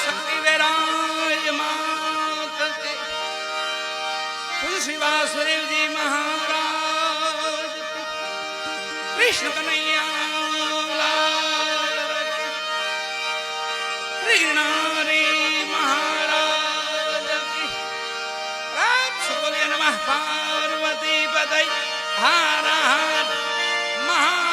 शक्ति विराजमान करके तुलसी वासुदेव जी महाराज कृष्ण कन्हैया कृष्णारी महाराज की बोले नमः पार्वती पतये हर हर महादेव।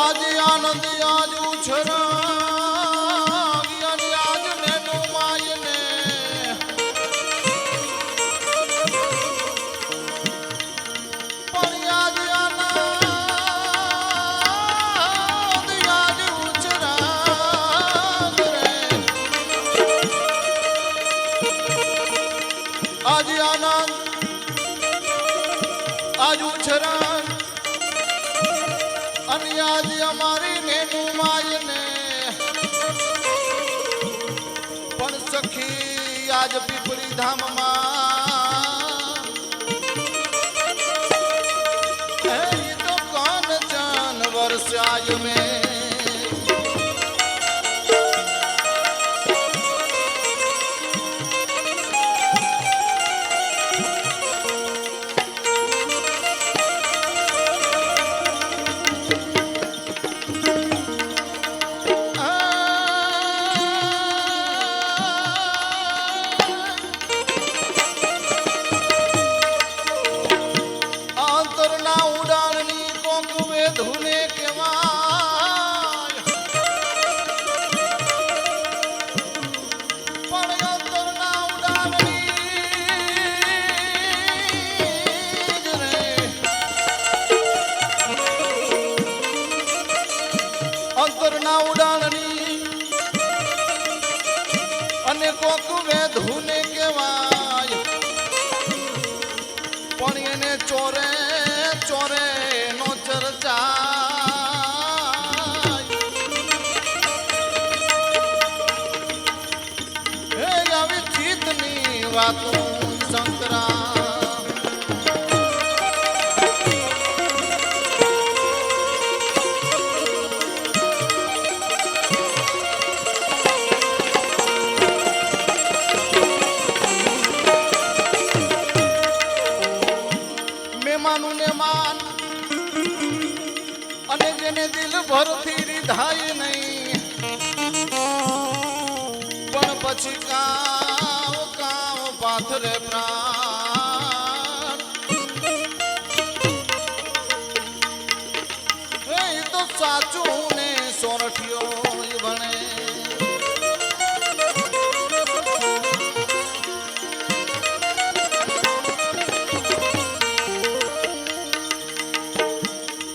आज आनंद आज उछरण અને આજ અમારી નેનું માયને પણ સખી આજ પીપળી ધામમાં એ તો કોણ જાનવર સાય में અંતરના ઉડાણની અને કોક વેધુને કહેવાય પણ એને ચોરે ચોરે નો ચર્ચાય હે આવી ચિત્તની વાતો શંકરા दिल भर थी रिधाई नहीं पण पछी काव काव पाथरे प्राण ए तो साचू ने सोरठियो बने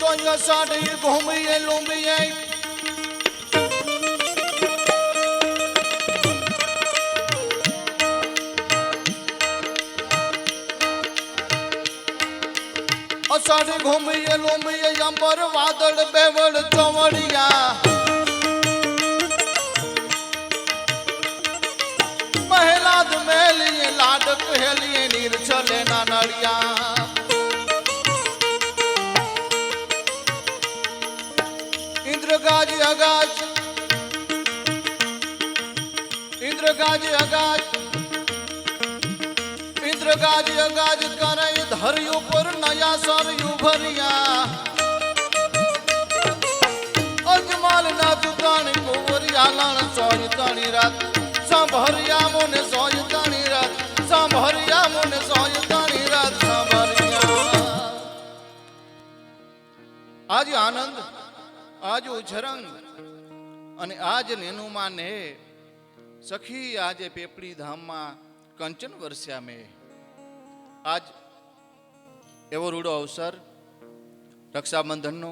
तो साड़ी घूमिए लूमिए અષાઢ ઘૂમીએ લોમીએ અંબર વાદળ બેવડ ચોવડિયા મહેલાદ મેલીએ લાડ કહેલીએ નીરછલે ના નળિયા ઇન્દ્રગાજ અગાજ ઇન્દ્રગાજ અગાજ ઇન્દ્રગાજ અગાજ કરે ધર્યું પર નયા સરયું ભર્યા અજમાલ ના દુકાણી ગોવરિયા લાણ સોય તણી રાત સાંભળ્યા મોને સોય તણી રાત સાંભળ્યા મોને સોય તણી રાત સાંભળ્યા આજ આનંદ આજ ઉછરંગ અને આજ નેનુમાં ને સખી આજે પેપડી ધામમાં કંચન વર્ષ્યા મેં આજ એવો રૂડો અવસર રક્ષાબંધનનો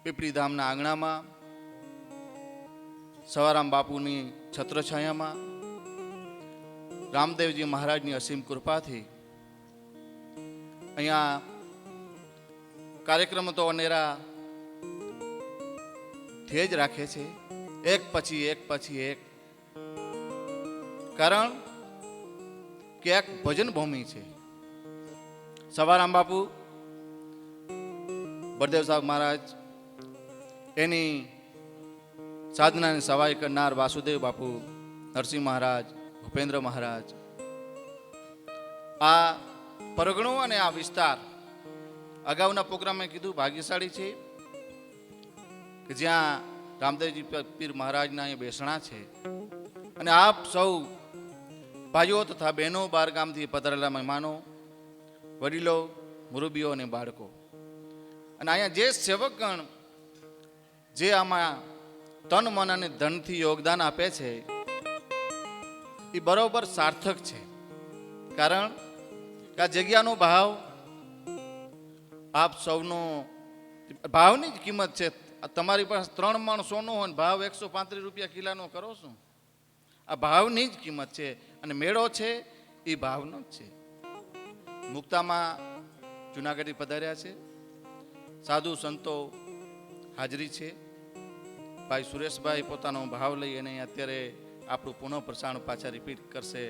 પીપળી ધામના આંગણામાં સવારામ બાપુની છત્રછાયામાં રામદેવજી મહારાજની અસીમ કૃપાથી અહીંયા કાર્યક્રમ તો અનેરા થેજ રાખે છે એક પછી એક કારણ કે એક ભજન ભૂમિ છે સવારામ બાપુ બળદેવ સાહેબ મહારાજ એની સાધનાની સવાઈ કરનાર વાસુદેવ બાપુ નરસિંહ મહારાજ ભૂપેન્દ્ર મહારાજ આ પરગણો અને આ વિસ્તાર અગાઉના પ્રોગ્રામે કીધું ભાગ્યશાળી છે કે જ્યાં રામદેવજી પીર મહારાજના અહીંયા બેસણા છે અને આપ સૌ ભાઈઓ તથા બહેનો બાર ગામથી પધારેલા મહેમાનો વડીલો મુરબીઓ અને બાળકો અને અહીંયા જે સેવકગણ જે આમાં તન મન અને ધનથી યોગદાન આપે છે એ બરોબર સાર્થક છે કારણ કે આ જગ્યાનો ભાવ આપ સૌનો ભાવની જ કિંમત છે તમારી પાસે 3 મણ સોનું હોય ભાવ 135 રૂપિયા કિલાનો કરો શું આ ભાવની જ કિંમત છે અને મેળો છે એ ભાવનો જ છે મુક્તામાં જુનાગઢથી પધાર્યા છે સાધુ સંતો હાજરી છે ભાઈ સુરેશભાઈ પોતાનો ભાવ લઈ અને અત્યારે આપણું પુનઃ પ્રસારણ પાછા રિપીટ કરશે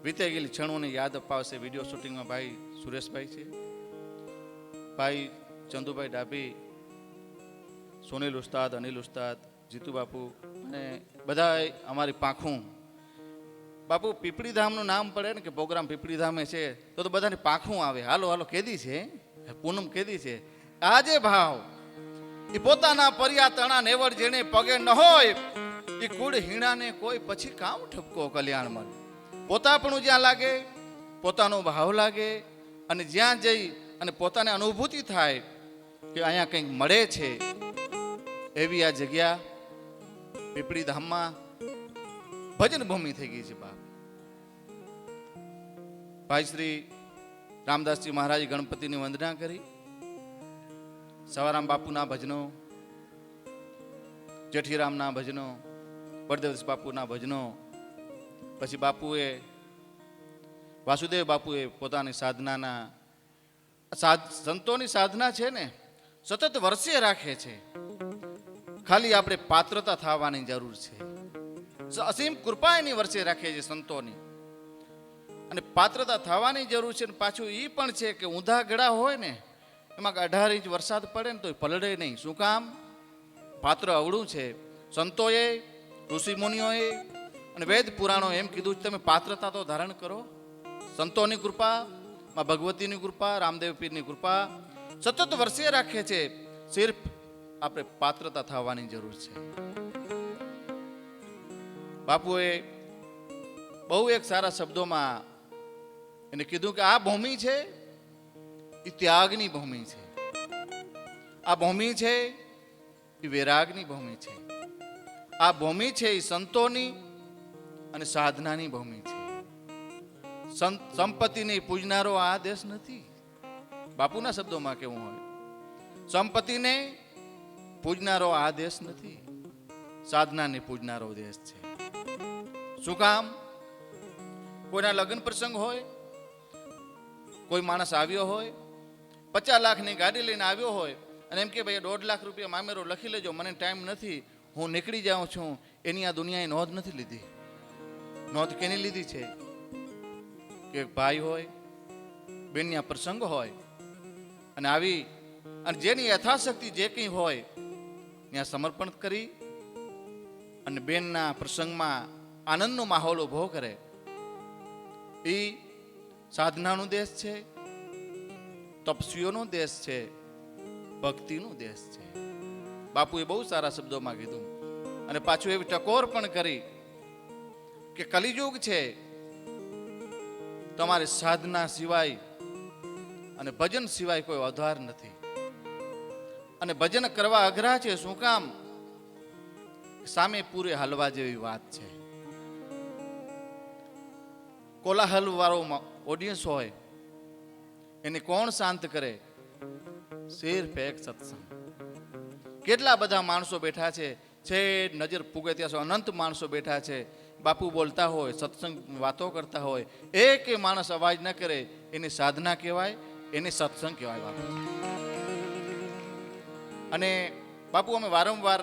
વીતે ગયેલી ક્ષણોને યાદ અપાવશે વિડીયો શૂટિંગમાં ભાઈ સુરેશભાઈ છે ભાઈ ચંદુભાઈ ડાભી સોનીલ ઉસ્તાદ અનિલ ઉસ્તાદ જીતુ બાપુ અને બધા અમારી પાંખું બાપુ પીપળી ધામનું નામ પડે ને કે પ્રોગ્રામ પીપળી ધામે છે તો બધાની પાંખું આવે હાલો હાલો કેદી છે પૂનમ કેદી છે આજે ભાવ એ પોતાના પરિયા તણા નેવડ જેને પગે ન હોય એ કુળ હીણાને કોઈ પછી કામ ઠપકો કલ્યાણ મળે પોતાપણું જ્યાં લાગે પોતાનો ભાવ લાગે અને જ્યાં જઈ અને પોતાને અનુભૂતિ થાય કે અહીંયા કંઈક મળે છે એવી આ જગ્યા પીપળી ધામમાં ભજન ભૂમિ થઈ ગઈ છે બાપ ભાઈ શ્રી રામદાસજી મહારાજ ગણપતિની વંદના કરી સવારામ બાપુના ભજનો જેઠીરામના ભજનો બળદેવદાસ બાપુના ભજનો પછી બાપુએ વાસુદેવ બાપુએ પોતાની સાધનાના સંતોની સાધના છે ને સતત વર્ષે રાખે છે ખાલી આપણે પાત્રતા થવાની જરૂર છે અસીમ કૃપા એની વર્ષે રાખે છે સંતોની અને પાત્રતા થવાની જરૂર છે પાછું એ પણ છે કે ઊંધા ગળા હોય ને એમાં 18 ઇંચ વરસાદ પડે ને તો પલળે નહીં શું કામ પાત્ર અવળું છે સંતોએ ઋષિ મુનિઓએ અને વેદ પુરાણો એમ કીધું તમે પાત્રતા તો ધારણ કરો સંતોની કૃપા માં ભગવતીની કૃપા રામદેવ પીરની કૃપા સતત વર્ષે રાખે છે સિર્ફ આપણે પાત્રતા થવાની જરૂર છે બાપુએ બહુ એક સારા શબ્દોમાં એને કીધું કે આ ભૂમિ છે એ ત્યાગની ભૂમિ છે આ ભૂમિ છે એ વૈરાગની ભૂમિ છે આ ભૂમિ છે એ સંતોની અને સાધનાની ભૂમિ છે સંપત્તિને પૂજનારો આ દેશ નથી બાપુના શબ્દોમાં કેવું હોય સંપત્તિને પૂજનારો આ દેશ નથી સાધનાને પૂજનારો દેશ છે શું કામ કોઈના લગ્ન પ્રસંગ હોય કોઈ માણસ આવ્યો હોય 50 લાખની ગાડી લઈને આવ્યો હોય અને એમ કે ભાઈ 1.5 લાખ રૂપિયા મામેરો લખી લેજો, મને ટાઈમ નથી, હું નીકળી જાઉં છું, એની આ દુનિયાએ નોંધ નથી લીધી. નોંધ કેની લીધી છે? કે ભાઈ હોય, બેનના પ્રસંગ હોય અને આવી અને જેની યથાશક્તિ જે કંઈ હોય ત્યાં સમર્પણ કરી અને બેનના પ્રસંગમાં આનંદનો માહોલ ઊભો કરે. એ સાધનાનો દેશ છે, તપસ્વીઓનો દેશ છે, ભક્તિનો દેશ છે. બાપુએ બહુ સારા શબ્દોમાં કીધું અને પાછું એવી ટકોર પણ કરી કે કલિયુગ છે, તમારે સાધના સિવાય અને ભજન સિવાય કોઈ આધાર નથી. અને ભજન કરવા અઘરા છે. શું કામ? સામે પૂરે હાલવા જેવી વાત છે. કોલાહલ વાળો ઓડિયન્સ હોય એને કોણ શાંત કરે? સિર્ફ એક સત્સંગ. કેટલા બધા માણસો બેઠા છે, નજર પૂગે ત્યાં સુધી અનંત માણસો બેઠા છે. બાપુ બોલતા હોય, સત્સંગ વાતો કરતા હોય, એક માણસ અવાજ ન કરે, એની સાધના કહેવાય, એને સત્સંગ કહેવાય. બાપુ અને બાપુ અમે વારંવાર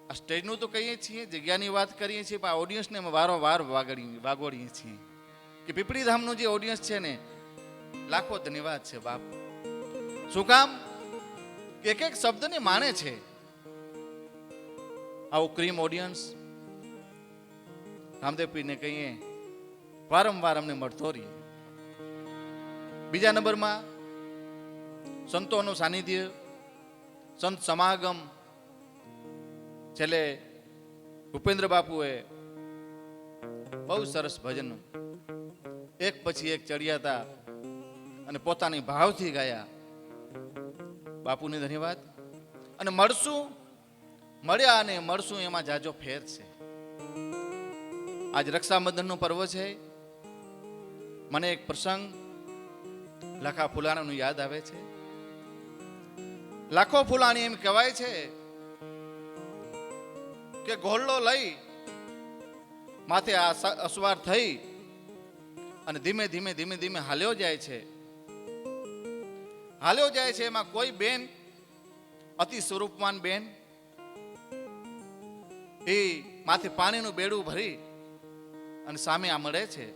આ સ્ટેજનું તો કહીએ છીએ, જગ્યાની વાત કરીએ છીએ, પણ આ ઓડિયન્સને અમે વારંવાર વાગોડીએ છીએ કે પીપળી ધામનું જે ઓડિયન્સ છે ને, લાખો ધન્યવાદ છે બાપ. શું કામ? એક એક શબ્દને માને છે. આવું ક્રીમ ઓડિયન્સ રામદેવપીરને કહીએ વારંવાર અમને મળતો રહીએ. બીજા નંબરમાં સંતોનું સાનિધ્ય, સંત સમાગમ. છેલ્લે ભૂપેન્દ્ર બાપુએ બહુ સરસ ભજન એક પછી એક ચડ્યા હતા અને પોતાની ભાવથી ગાયા. બાપુને ધન્યવાદ. અને મળ્યા અને મળશું એમાં જાજો ફેર છે. આજ રક્ષાબંધનનો પર્વ છે. મને એક પ્રસંગ લાખા ફુલાણાનું યાદ આવે છે. લાખો ફુલાણી એમ કહેવાય છે કે ઘોડલો લઈ માથે અસવાર થઈ અને ધીમે ધીમે ધીમે ધીમે હાલ્યો જાય છે. એમાં કોઈ બેન, અતિ સ્વરૂપવાન બેન, એ માથે પાણીનું બેડું ભરી અને સામે આ મળે છે.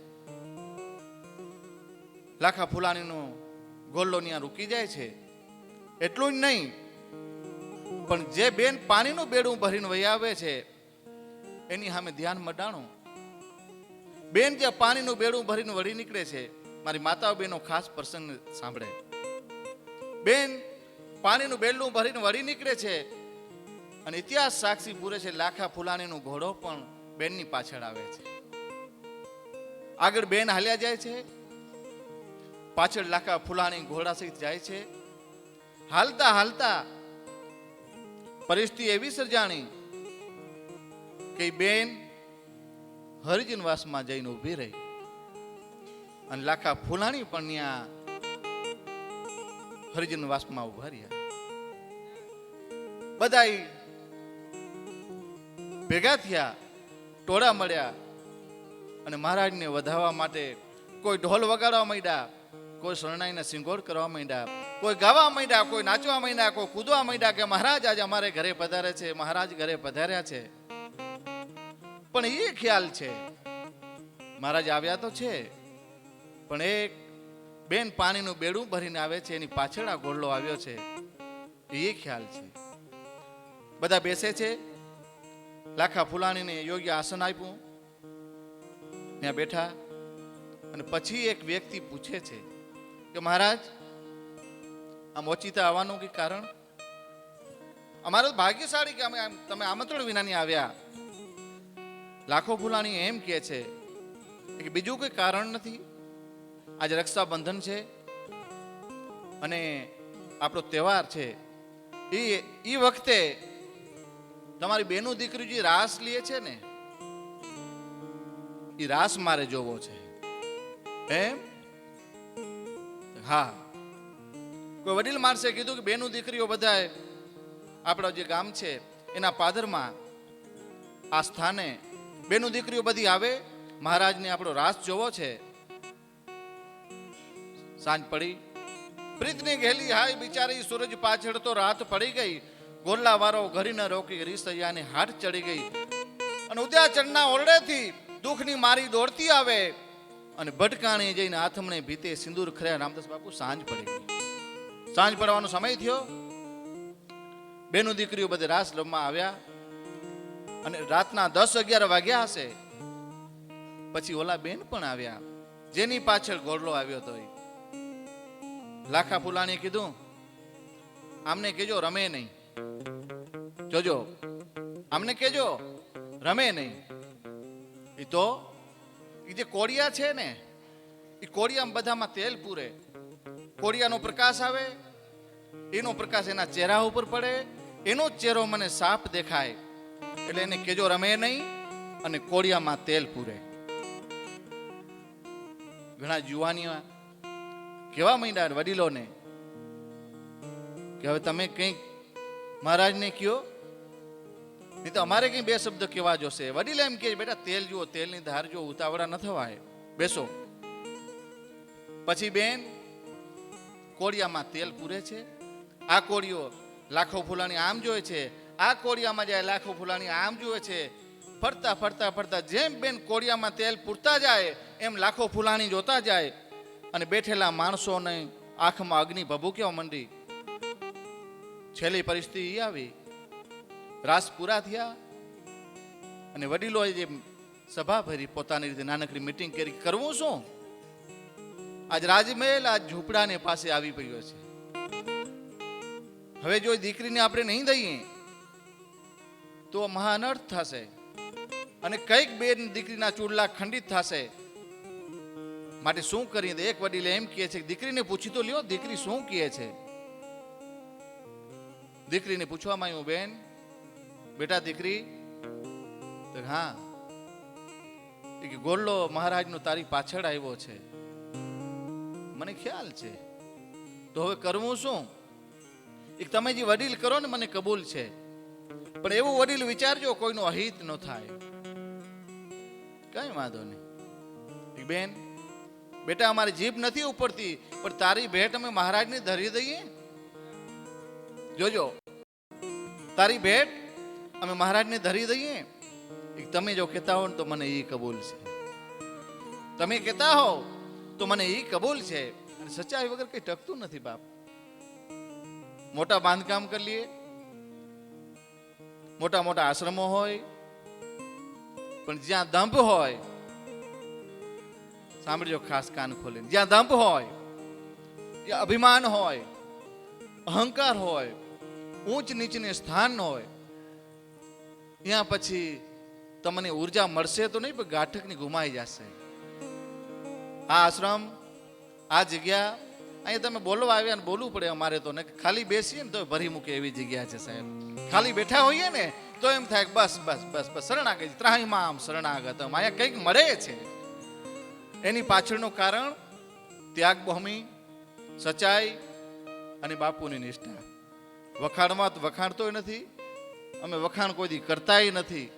લાખા ફુલાણીનો ઘોડલો ત્યાં રૂકી જાય છે. એટલું જ નહીં, પણ જે બેન પાણીનું બેડું ભરીને વહી આવે છે એની સામે ધ્યાન મડાણું. બેન જે પાણીનું બેડું ભરીને વળી નીકળે છે, મારી માતાઓ બહેનો ખાસ પ્રસંગ સાંભળે. બેન પાણીનું બેડું ભરીને વળી નીકળે છે અને ઇતિહાસ સાક્ષી પૂરે છે, લાખા ફુલાણીનો ઘોડો પણ બેનની પાછળ આવે છે. આગળ બેન હાલ્યા જાય છે, પાછળ લાખા ફુલાણી ઘોડા સહિત જાય છે. હાલતા હાલતા પરિસ્થિતિ એવી સર્જાણી કે બેન હરિજન વાસમાં જઈને ઊભી રહી અને લાખા ફુલાણી પણ ત્યાં હરિજન વાસમાં ઉભા રહ્યા. બધા ભેગા થયા, ટોળા મળ્યા અને મહારાજને વધાવવા માટે કોઈ ઢોલ વગાડવા માંડ્યા, કોઈ શરણાઈના સિંગોડ કરવા માંડ્યા, કોઈ ગાવા માંડ્યા, કોઈ નાચવા માંડ્યા, કોઈ કૂદવા માંડ્યા કે મહારાજ આજે અમારે ઘરે પધારે છે, મહારાજ ઘરે પધાર્યા છે. પણ એ ખ્યાલ છે મહારાજ આવ્યા તો છે, પણ એક બેન પાણીનું બેડું ભરીને આવે છે, એની પાછળ આ ઘોડલો આવ્યો છે, એ ખ્યાલ છે. બધા બેસે છે. લાખા ફુલાણીને યોગ્ય આસન આપ્યું, ત્યાં બેઠા અને પછી એક વ્યક્તિ પૂછે છે કે મહારાજ આમ ઓચિતા આવવાનું કે કારણ? અમારો ભાગ્યશાળી કે તમે આમંત્રણ વિનાની આવ્યા. લાખો ફુલાણી એમ કહે છે કે બીજું કોઈ કારણ નથી. આજે રક્ષાબંધન છે અને આપણો તહેવાર છે. એ વખતે તમારી બેનું દીકરી જે રાસ લે છે ને, એ રાસ મારે જોવો છે. એમ? હા. કોઈ વડીલ માણસે કીધું કે બેનું દીકરીઓ બધા આપણા જે ગામ છે એના પાદરમાં આ સ્થાને બેનું દીકરીઓ બધી આવે, મહારાજને આપણો રાસ જોવો છે. સાંજ પડી, પ્રીતની ઘેલી હાય બિચારી સૂરજ પાછળ તો રાત પડી ગઈ. ગોરલા વારો ઘરી ન રોકી રીસૈયાની હાટ ચડી ગઈ. અને ઉદ્યાચળના ઓરડેથી દુઃખની મારી દોડતી આવે અને ભટકાણી જઈને આથમણે ભીતે સિંદૂર ખર્યા. રામદાસ બાપુ સાંજ પડી ગઈ. સાંજ પડવાનો સમય થયો. બેનો દીકરીઓ બધે રાસ રમવા આવ્યા અને રાતના 10-11 વાગ્યા હશે. પછી ઓલા બેન પણ આવ્યા જેની પાછળ ગોરલો આવ્યો હતો. લાખા ફુલાણીએ કીધું, આમને કેજો રમે નહીં, જોજો આમને કેજો રમે નહીં. એ તો એ જે કોળિયા છે ને, એ કોળિયા બધામાં તેલ પૂરે. કોળિયાનો પ્રકાશ આવે, એનો પ્રકાશ એના ચહેરા ઉપર પડે, એનો ચહેરો મને સાફ દેખાય. એટલે એને કેજો રમે નહીં અને કોળિયામાં તેલ પૂરે. ઘણા જુવાનીઓ કેવા માંડ્યા વડીલોને કે હવે તમે કંઈક મહારાજને કયો, નહીં તો અમારે કંઈ 2 શબ્દ કેવા જોશે. વડીલ એમ કે બેટા તેલ જુઓ, તેલની ધાર જુઓ, ઉતાવળા ન થવાય, બેસો. પછી બેન કોળિયામાં તેલ પૂરે છે. આ કોળિયો લાખો ફૂલાણી આમ જોવે છે, આ કોળિયામાં જાય લાખો ફૂલાણી આમ જુએ છે. ફરતા ફરતા ફરતા જેમ બેન કોળિયામાં તેલ પૂરતા જાય એમ લાખો ફૂલાણી જોતા જાય. અને બેઠેલા માણસોને આંખમાં અગ્નિ ભભૂકવા માંડી. છેલ્લી પરિસ્થિતિ આવી, રાસ પૂરા થયા અને વડીલોએ જે સભા ભરી, પોતાની રીતે નાનકડી મીટિંગ કરી, કરવું શું? આજ રાજમહેલ આજ ઝૂંપડાને પાસે આવી પડ્યો છે. હવે જો દીકરીને આપણે નહીં દઈએ તો મહા અનર્થ થશે અને કઈક બેન દીકરીના ચૂડલા ખંડિત થશે. માટે શું કરીએ? એક વડીલે એમ કહે છે, દીકરીને પૂછી તો લ્યો, દીકરી શું કહે છે. દીકરીને પૂછવામાં આવ્યું, બેન બેટા દીકરી, તો હા, કે ગોરલો મહારાજનો તારી પાછળ આવ્યો છે, મને ખ્યાલ છે, તો હવે કરવું શું? એક તમે જે વડીલ કરો ને મને કબૂલ છે, પણ એવું વડીલ વિચારજો કોઈનો અહિત ન થાય. કઈ વાંધો નહીં બેન, બેટા અમારી જીભ નથી ઉપડતી, પણ તારી ભેટ અમે મહારાજને ધરી દઈએ. જોજો, તારી ભેટ અમે મહારાજને ધરી દઈએ. તમે જો કહેતા હો ને તો મને એ કબૂલ છે, તમે કહેતા હો તો મને એ કબૂલ છે. અને સચ્ચાઈ વગર કઈ ટકતું નથી બાપ. મોટા બાંધકામ કરી લઈએ, મોટા મોટા આશ્રમો હોય, પણ જ્યાં દંભ હોય, સાંભળજો ખાસ કાન ખોલીને, જ્યાં દંભ હોય, જ્યાં અભિમાન હોય, અહંકાર હોય, ઊંચ નીચને સ્થાન હોય, ત્યાં પછી તમને ઉર્જા મળશે તો નહીં, પણ ગાંઠકની ગુમાઈ જશે. આ આશ્રમ, આ જગ્યા, અહીંયા તમે બોલવા આવ્યા ને બોલવું પડે અમારે તો, ને ખાલી બેસીએ ને તો ભરી મૂકે એવી જગ્યા છે સાહેબ. ખાલી બેઠા હોઈએ ને તો એમ થાય બસ બસ બસ બસ શરણાગત, ત્રાહીમામ આમ શરણાગત. અહીંયા કંઈક મળે છે. એની પાછળનું કારણ ત્યાગ ભૂમિ, સચ્ચાઈ અને બાપુની નિષ્ઠા. વખાણમાં વખાણતો નથી, અમે વખાણ કોઈ દી કરતાય નથી.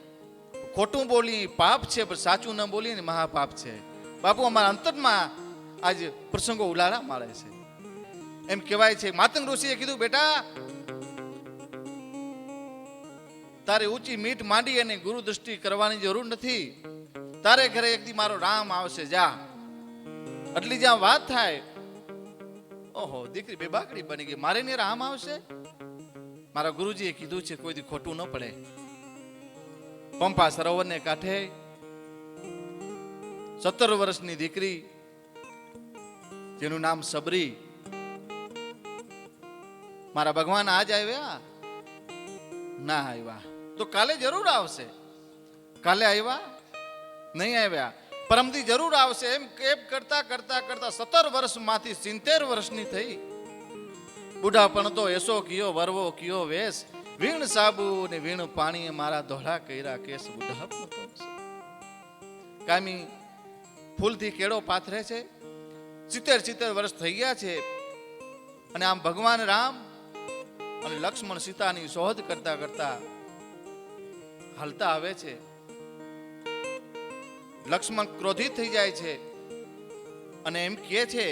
ખોટું બોલી પાપ છે, પણ સાચું ન બોલીએ ને મહાપાપ છે. બાપુ અમારા અંતરમાં આજ પ્રસંગો ઉલાળા માળે છે. એમ કહેવાય છે, માતંગ ઋષિએ કીધું, બેટા તારે ઊંચી મીઠ માંડી અને ગુરુ દ્રષ્ટિ કરવાની જરૂર નથી. તારે ઘરે એક દી મારો રામ આવશે, જા. એટલી જ્યાં વાત થાય, ઓહો દીકરી બેબાકડી બની ગઈ, મારે ને રામ આવશે. મારા ગુરુજીએ કીધું છે કોઈ દી ખોટું ન પડે. પંપા સરોવરને કાંઠે 17 વર્ષની દીકરી જેનું નામ સબરી, મારા ભગવાન આજ આવ્યા ના આવ્યા તો કાલે જરૂર આવશે. કાલે આવ્યા નહીં આવ્યા, પરમથી જરૂર આવશે. એમ કેપ કરતા કરતા કરતા 17 વર્ષમાંથી 70 વર્ષની થઈ. બુઢાપણ તો એસો કયો વરવો કયો વેશ, વીણ સાબુ ને વીણ પાણી મારા ધોળા કર્યા કેસ. બુઢાપણ તો કામી ફૂલથી કેળો પાથરે છે. 70 વર્ષ થઈ ગયા છે અને આમ ભગવાન રામ અને લક્ષ્મણ સીતાની શોધ કરતા કરતા હાલતા આવે છે. લક્ષ્મણ ક્રોધિત થઈ જાય છે અને એમ કહે છે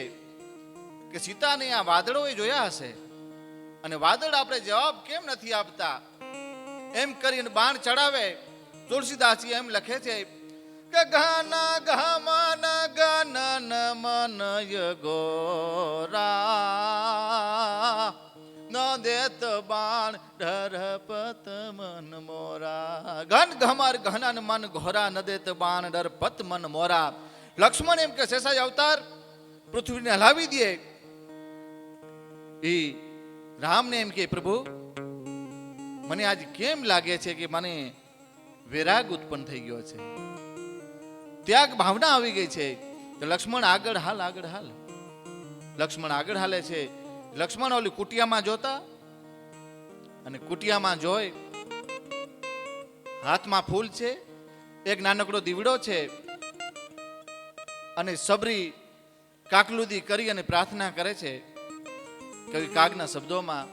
કે સીતાને આ વાદળોએ જોયા હશે અને વાદળ આપણે જવાબ કેમ નથી આપતા એમ કરીને બાણ ચડાવે. તુલસીદાસજી એમ લખે છે કે ઘન ગમન ગનન મનય ગોરા ન દેત બાણ ડરપત મન મોરા. ઘન ઘમર ઘનન મન ઘોરા ન દેત બાણ ડરપત મન મોરા. લક્ષ્મણ એમ કે શેષાઈ અવતાર પૃથ્વીને હલાવી દે. એ રામને એમ કે પ્રભુ મને આજ કેમ લાગે છે કે મને વિરાગ ઉત્પન્ન થઈ ગયો છે, ત્યાગ ભાવના આવી ગઈ છે. તો લક્ષ્મણ આગળ હાલ આગળ હાલ. લક્ષ્મણ આગળ હાલે છે. લક્ષ્મણ ઓલી કુટિયામાં જોતા અને કુટિયામાં જોઈ હાથમાં ફૂલ છે, એક નાનકડો દીવડો છે અને સબરી કાકલુદી કરી અને પ્રાર્થના કરે છે કવિ કાગના શબ્દોમાં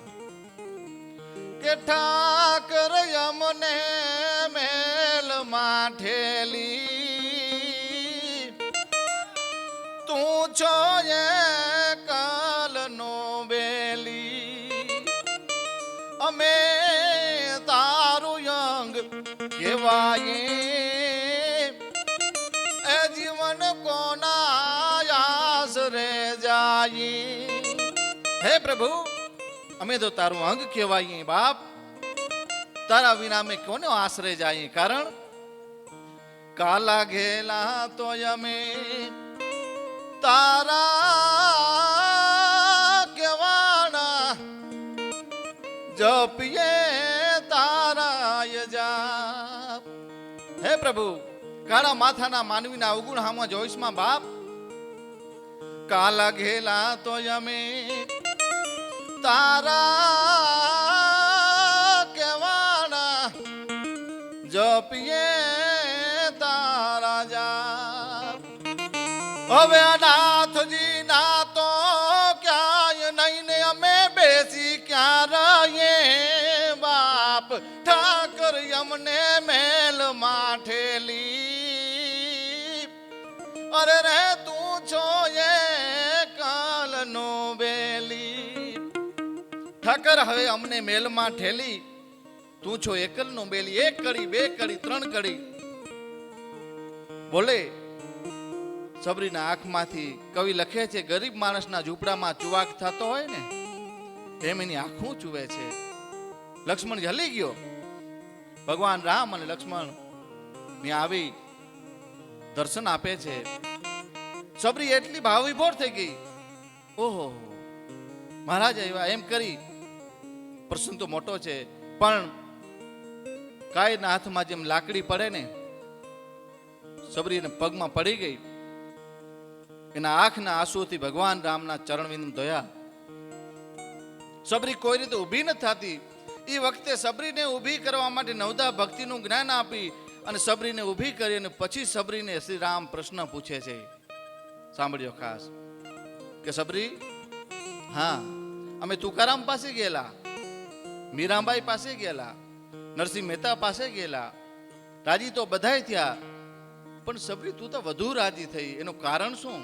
કે ઠાકર યમને મેલ માઠેલી તું છો એ કાલનો બેલી અમે તારું અંગ કહેવાય એ જીવન કોના આશરે જાય. હે પ્રભુ અમે તો તારું અંગ કહેવાય બાપ, તારા વિના અમે કોને આશરે જાય. કારણ કાલા ઘેલા તો અમે તારા કેવાના જપીએ તારા જાપ. હે પ્રભુ કાળા માથાના માનવીના અવગુણ હામાં જોઈશમાં બાપ. કાલા ઘેલા તો અમે તારા કેવાના જપીએ તારા જાપ. હવે અનાથજી ના તો ક્યાંય નહીં ને અમે બેસી ક્યાં રહીએ બાપ. ઠાકર અમને મેલ માઠેલી અરે રે તું છો એ કાલનો બેલી. ઠાકર હવે અમને મેલમાં ઠેલી તું છો એકલનો બેલી. એક કડી બે કડી ત્રણ કડી બોલે. સબરીના આંખમાંથી કવિ લખે છે ગરીબ માણસના ઝૂંપડામાં ચુવાક થતો હોય ને એમ એની આંખું ચૂવે છે. લક્ષ્મણ હલી ગયો. ભગવાન રામ અને લક્ષ્મણ ને આવી દર્શન આપે છે. સબરી એટલી ભાવ વિભોર થઈ ગઈ. ઓહો મહારાજ આવ્યા એમ કરી. પ્રસંગ તો મોટો છે પણ કાયના હાથમાં જેમ લાકડી પડે ને સબરીને પગમાં પડી ગઈ. એના આંખના આંસુથી ભગવાન રામના ચરણવિંદ ધોયા. સબરી કોઈ રીતે ઊભી ન થતી. એ વખતે સબરીને ઊભી કરવા માટે નવદા ભક્તિનું જ્ઞાન આપી અને સબરીને ઊભી કરી અને પછી સબરીને શ્રી રામ પ્રશ્ન પૂછે છે. સાંભળ્યો ખાસ કે સબરી હા અમે તુકારામ પાસે ગયેલા, મીરાબાઈ પાસે ગયેલા, નરસિંહ મહેતા પાસે ગયેલા, રાજી તો બધાય થયા પણ સબરી તું તો વધુ રાજી થઈ, એનું કારણ શું?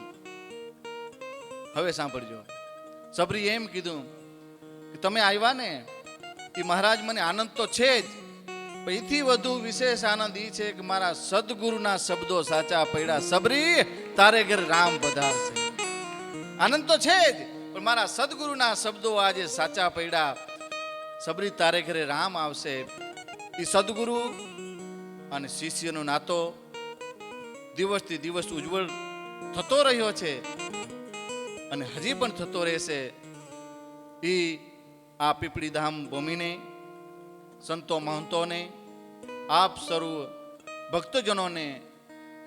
હવે સાંભળજો. સબરી એમ કીધું કે તમે આવ્યા ને એ મહારાજ મને આનંદ તો છે જ પણ એથી વધુ વિશેષ આનંદ એ છે કે મારા સદગુરુના શબ્દો સાચા પડ્યા. સબરી તારે ઘર રામ પધારશે. આનંદ તો છે જ પણ મારા સદગુરુના શબ્દો આજે સાચા પડ્યા. સબરી તારે ઘરે રામ આવશે. એ સદગુરુ અને શિષ્યનો નાતો દિવસથી દિવસ ઉજ્જવળ થતો રહ્યો છે અને હજી પણ થતો રહેશે. એ આ પીપળી ધામ ભૂમિને, સંતો મહંતોને, આપ સર્વ ભક્તજનોને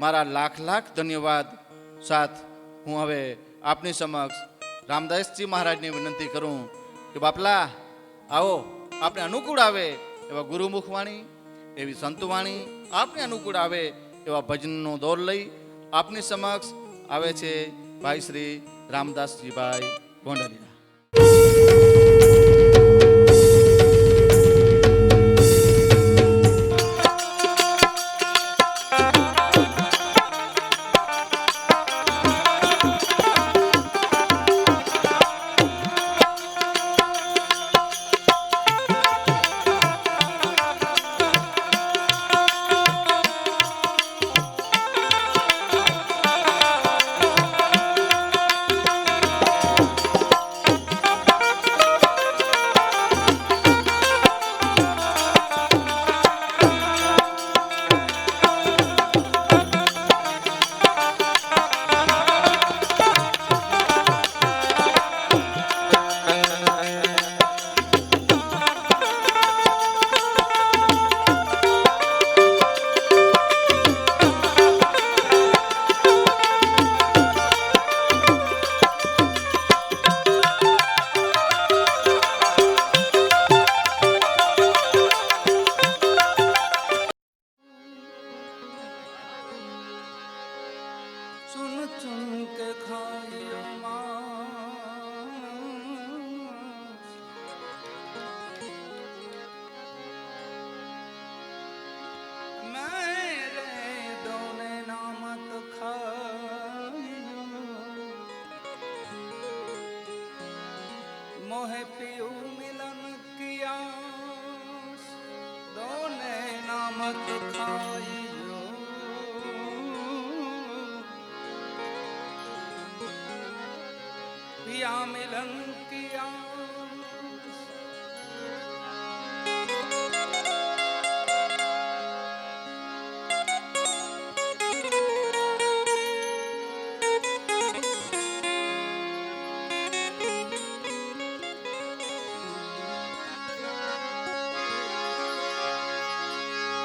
મારા લાખ લાખ ધન્યવાદ સાથ હું હવે આપની સમક્ષ રામદાસજી મહારાજને વિનંતી કરું કે બાપલા આવો, આપણે અનુકૂળ આવે એવા ગુરુમુખ વાણી, એવી સંતવાણી, આપને અનુકૂળ આવે એવા ભજનનો દોર લઈ આપની સમક્ષ આવે છે ભાઈ શ્રી રામદાસજીભાઈ ગોંડલિયા. मोह पियू मिलन किया दोने नामक खाइयो पिया मिलन किया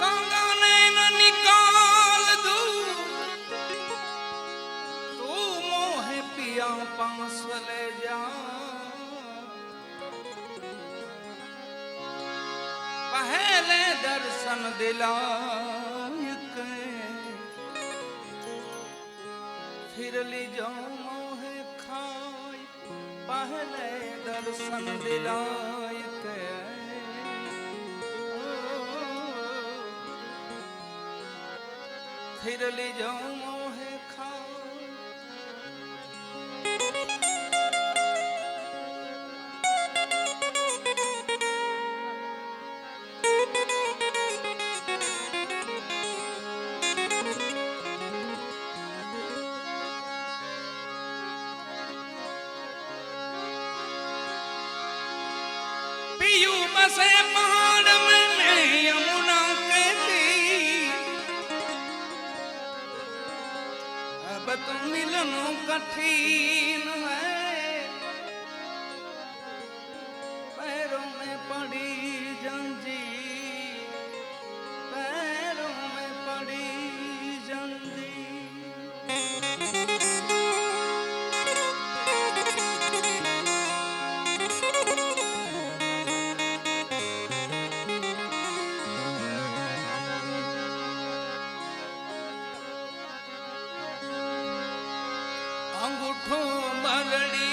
गंगा नैन निकाल दू तू मोह पिया पास ले जा पहले दर्शन दिलाय के फिर ली जाओ मोह खाय पहले दर्शन दिलाय के फिर ली जाऊं मोह खा पियू बसे पहाड़ में मैं यमुना के अब तो मिलनो कठिन है पैरों में पड़ी जंजीर पैरों में पड़ी जंजीर अंगूठो मरड़ी